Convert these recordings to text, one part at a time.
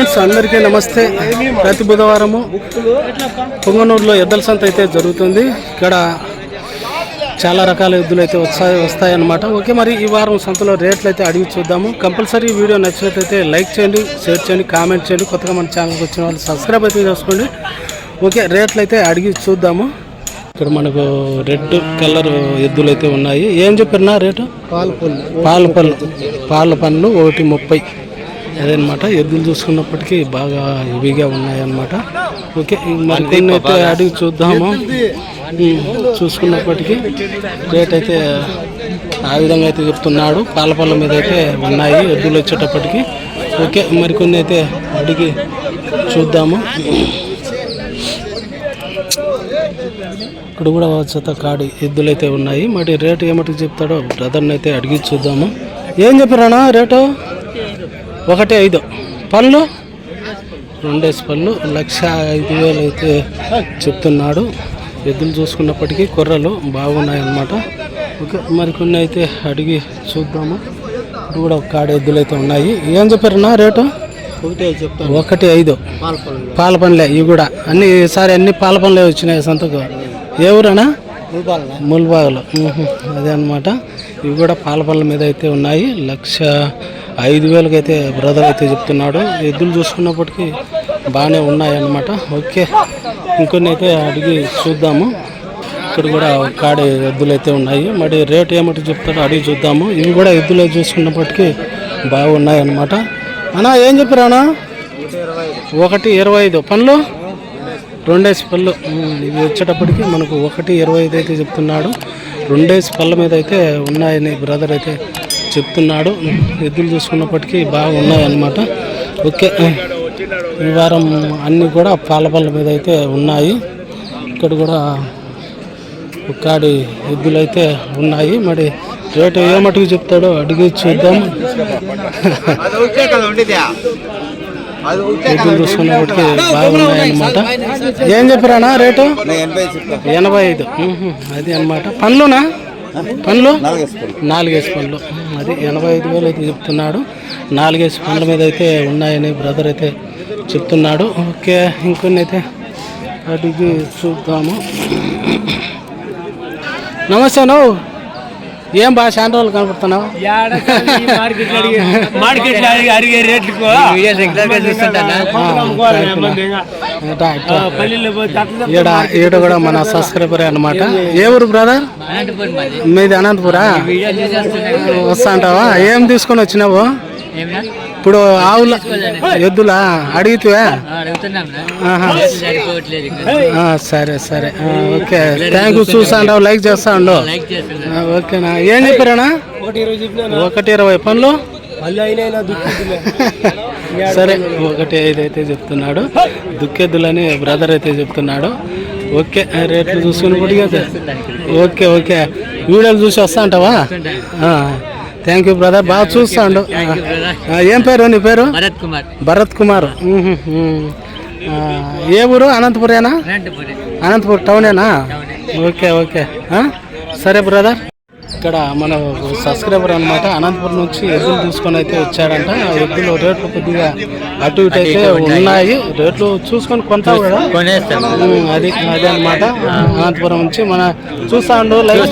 Friends, అందరికీ నమస్తే. ప్రతి బుధవారము పొంగనూరులో ఎద్దల సంత అయితే జరుగుతుంది. ఇక్కడ చాలా రకాల ఎద్దులు అయితే వస్తాయన్నమాట. ఓకే, మరి ఈ వారం సంతలో రేట్లు అయితే అడిగి చూద్దాము. కంపల్సరీ వీడియో నచ్చినట్లయితే లైక్ చేయండి, షేర్ చేయండి, కామెంట్ చేయండి. కొత్తగా మన ఛానల్కి వచ్చిన వాళ్ళు సబ్స్క్రైబ్ అయితే చేసుకోండి. ఓకే, రేట్లు అయితే అడిగి చూద్దాము. ఇక్కడ మనకు రెడ్ కలర్ ఎద్దులు అయితే ఉన్నాయి. ఏం చెప్పారు రేటు? పాల పళ్ళు 1.30 అదనమాట. ఎద్దులు చూసుకున్నప్పటికీ బాగా హెవీగా ఉన్నాయన్నమాట. ఓకే, మరి కొన్ని అయితే అడిగి చూద్దాము. చూసుకున్నప్పటికీ రేట్ అయితే ఆ విధంగా అయితే చెప్తున్నాడు. పాల పళ్ళ మీద అయితే ఉన్నాయి ఎద్దులు వచ్చేటప్పటికి. ఓకే, మరికొన్ని అయితే అడిగి చూద్దాము. ఇక్కడ కూడా జత కాడి ఎద్దులు అయితే ఉన్నాయి. మరి రేటు ఏమటికి చెప్తాడో బ్రదర్ని అయితే అడిగి చూద్దాము. ఏం చెప్పారా రేటు? 1.5 పళ్ళు, 2 పళ్ళు, 1,05,000 అయితే చెప్తున్నాడు. ఎద్దులు చూసుకున్నప్పటికీ కొర్రలు బాగున్నాయన్నమాట. ఓకే, మరికొన్ని అయితే అడిగి చూద్దాము. ఇప్పుడు కూడా కాడి ఎద్దులు అయితే ఉన్నాయి. ఏం చెప్పారన్నా రేటు? 1.5 పాల పనులే. ఇవి కూడా ఈసారి అన్ని పాల పనులే వచ్చినాయి సంతకు. ఏ ఊరనా? ముల్బాగులు. అదే అనమాట. ఇవి కూడా పాల పనుల మీద అయితే ఉన్నాయి. 1,05,000 అయితే బ్రదర్ అయితే చెప్తున్నాడు. ఎద్దులు చూసుకున్నప్పటికీ బాగానే ఉన్నాయన్నమాట. ఓకే, ఇంకొన్ని అయితే అడిగి చూద్దాము. ఇక్కడ కూడా కాడి ఎద్దులు అయితే ఉన్నాయి. మరి రేటు ఏమిటి చెప్తాడో అడిగి చూద్దాము. ఇవి కూడా ఎద్దులు చూసుకున్నప్పటికీ బాగున్నాయి అన్నమాట. అన్నా ఏం చెప్పారా? 1.25 పళ్ళు, 2 పళ్ళు. ఇవి వచ్చేటప్పటికి మనకు 1.25 అయితే చెప్తున్నాడు. 2 పళ్ళ మీద అయితే ఉన్నాయని బ్రదర్ అయితే చెప్తున్నాడు. ఎద్దులు చూసుకున్నప్పటికీ బాగున్నాయి అన్నమాట. ఓకే, ఈ వారం అన్నీ కూడా పాల పళ్ళ మీద అయితే ఉన్నాయి. ఇక్కడ కూడా కాడి ఎద్దులు అయితే ఉన్నాయి. మరి రేటు ఏ మటుకు చెప్తాడో అడిగి చూద్దాం. ఎద్దులు చూసుకున్నప్పటికీ బాగున్నాయన్నమాట. ఏం చెప్పారా రేటు? 85. అది అనమాట. పళ్ళునా? పళ్ళు 4 పళ్ళు. అది 85,000 అయితే చెప్తున్నాడు. 4 పళ్ళ మీద అయితే ఉన్నాయని బ్రదర్ అయితే చెప్తున్నాడు. ఓకే, ఇంకొన్ని అయితే అడిగి చూద్దాము. నమస్తే. నువ్వు ఏం బాగా చాలా రోజులు కనపడుతున్నావు? ఈడ కూడా మన సబ్స్క్రైబరే అనమాట. ఏ ఊరు బ్రదర్? మీది అనంతపురా? వస్తా అంటావా? ఏం తీసుకొని వచ్చినావు? ఇప్పుడు ఆవుల ఎద్దులా అడిగితే? సరే సరే, ఓకే, థ్యాంక్ యూ. చూస్తా అంటావు, లైక్ చేస్తా ఉండు. ఓకేనా? ఏం చెప్పారా? 1.20 పళ్ళు. సరే, 1.5 అయితే చెప్తున్నాడు. దుక్కెద్దులని బ్రదర్ అయితే చెప్తున్నాడు. ఓకే, రేట్లు చూసుకుని కదా. ఓకే ఓకే, వీడియోలు చూసి వస్తా అంటావా? థ్యాంక్ యూ బ్రదర్, బాగా చూస్తాండు. ఏం పేరు? నీ పేరు? భరత్ కుమార్. ఏ ఊరు? అనంతపురేనా? అనంతపురం టౌనేనా? ఓకే ఓకే, సరే బ్రదర్. ఇక్కడ మన సబ్స్క్రైబర్ అనమాట. అనంతపురం నుంచి ఎద్దులు తీసుకొని అయితే వచ్చాడంట. ఆ ఎద్దులు రేట్లు కొద్దిగా అటు ఇటు అయితే ఉన్నాయి. రేట్లు చూసుకొని కొంటావు కదా, అది అదే అనమాట. అనంతపురం నుంచి మన చూస్తా ఉండు, లైక్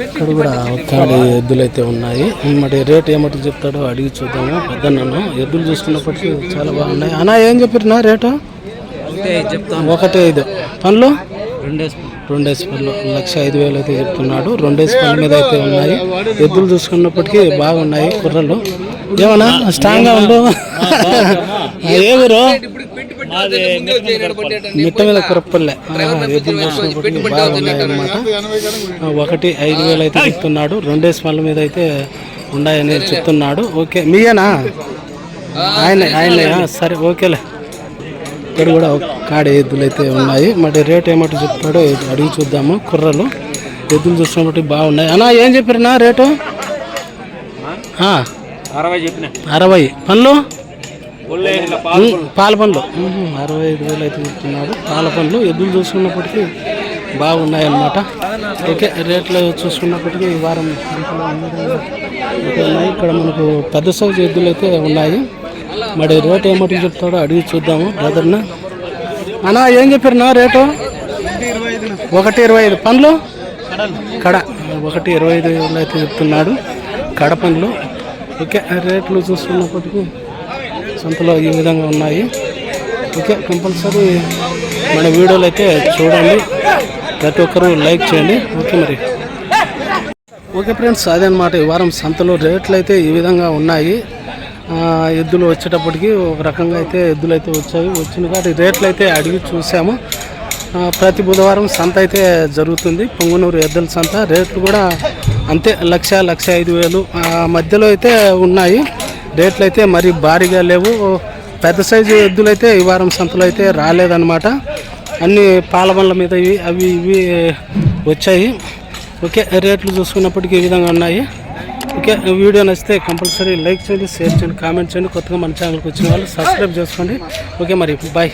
ఇక్కడ కూడా కాడి ఎద్దులు అయితే ఉన్నాయి. మరి రేట్ ఏమటి చెప్తాడో అడిగి చూద్దాము. పెద్ద నన్ను ఎద్దులు చూసుకున్నప్పటికీ చాలా బాగున్నాయి. అన్నా ఏం చెప్పినా రేటు? 1.5 పళ్ళు, 2 పళ్ళు, 1,05,000 అయితే చెప్తున్నాడు. 2 పళ్ళ మీద అయితే ఉన్నాయి. ఎద్దులు చూసుకున్నప్పటికీ బాగున్నాయి. కుర్రలు ఏమన్నా స్ట్రాంగ్ గా ఉండు. ఏ ఊరు? మిట్ట మీద కురపల్లె. ఎద్దులు చూసుకున్నప్పటికీ బాగున్నాయి అన్నమాట. 1,05,000 అయితే చెప్తున్నాడు. 2 పళ్ళ మీద అయితే ఉన్నాయని చెప్తున్నాడు. ఓకే, మీయేనా? ఆయన సరే, ఓకేలే. ఇక్కడ కూడా కాడి ఎద్దులు అయితే ఉన్నాయి. మరి రేట్ ఏమంటే చెప్తాడో అడిగి చూద్దాము. కుర్రలు ఎద్దులు చూసినప్పటికీ బాగున్నాయి. అన్నా ఏం చెప్పారన్నా రేటు? 60 పళ్ళు, పాల పండ్లు 65,000 అయితే చెప్తున్నాడు. పాల పండ్లు ఎద్దులు చూసుకున్నప్పటికీ బాగున్నాయి అన్నమాట. ఓకే, రేట్లు చూసుకున్నప్పటికీ ఈ వారం సంతలో ఉన్నాయి. ఇక్కడ మనకు పెద్ద సైజు ఎద్దులు అయితే ఉన్నాయి. మరి రేటు ఏమిటి చెప్తాడో అడిగి చూద్దాము బ్రదర్ని. అన్నా ఏం చెప్పారు రేటు? 1.25. పండ్లు కడ 1.25 అయితే చెప్తున్నాడు, కడ పండ్లు. ఓకే, రేట్లు చూసుకున్నప్పటికీ సంతలో ఈ విధంగా ఉన్నాయి. ఓకే, కంపల్సరీ మన వీడియోలు అయితే చూడండి, ప్రతి ఒక్కరూ లైక్ చేయండి. ఓకే మరి ఓకే ఫ్రెండ్స్, అదనమాట ఈ వారం సంతలో రేట్లు అయితే ఈ విధంగా ఉన్నాయి. ఎద్దులు వచ్చేటప్పటికి ఒక రకంగా అయితే ఎద్దులు అయితే వచ్చిన కాబట్టి రేట్లు అయితే అడిగి చూసాము. ప్రతి బుధవారం సంత అయితే జరుగుతుంది, పొంగునూరు ఎద్దుల సంత. రేట్లు కూడా అంతే, 1,05,000 మధ్యలో అయితే ఉన్నాయి. రేట్లు అయితే మరి భారీగా లేవు. పెద్ద సైజు ఎద్దులు అయితే ఈ వారం సంతలో అయితే రాలేదన్నమాట. అన్ని పాలబండ్ల మీద అవి ఇవి వచ్చాయి. ఓకే, రేట్లు చూసుకున్నప్పటికీ ఈ విధంగా ఉన్నాయి. ఓకే, వీడియో నచ్చితే కంపల్సరీ లైక్ చేయండి, షేర్ చేయండి, కామెంట్ చేయండి. కొత్తగా మన ఛానల్కి వచ్చిన వాళ్ళు సబ్స్క్రైబ్ చేసుకోండి. ఓకే మరి బాయ్.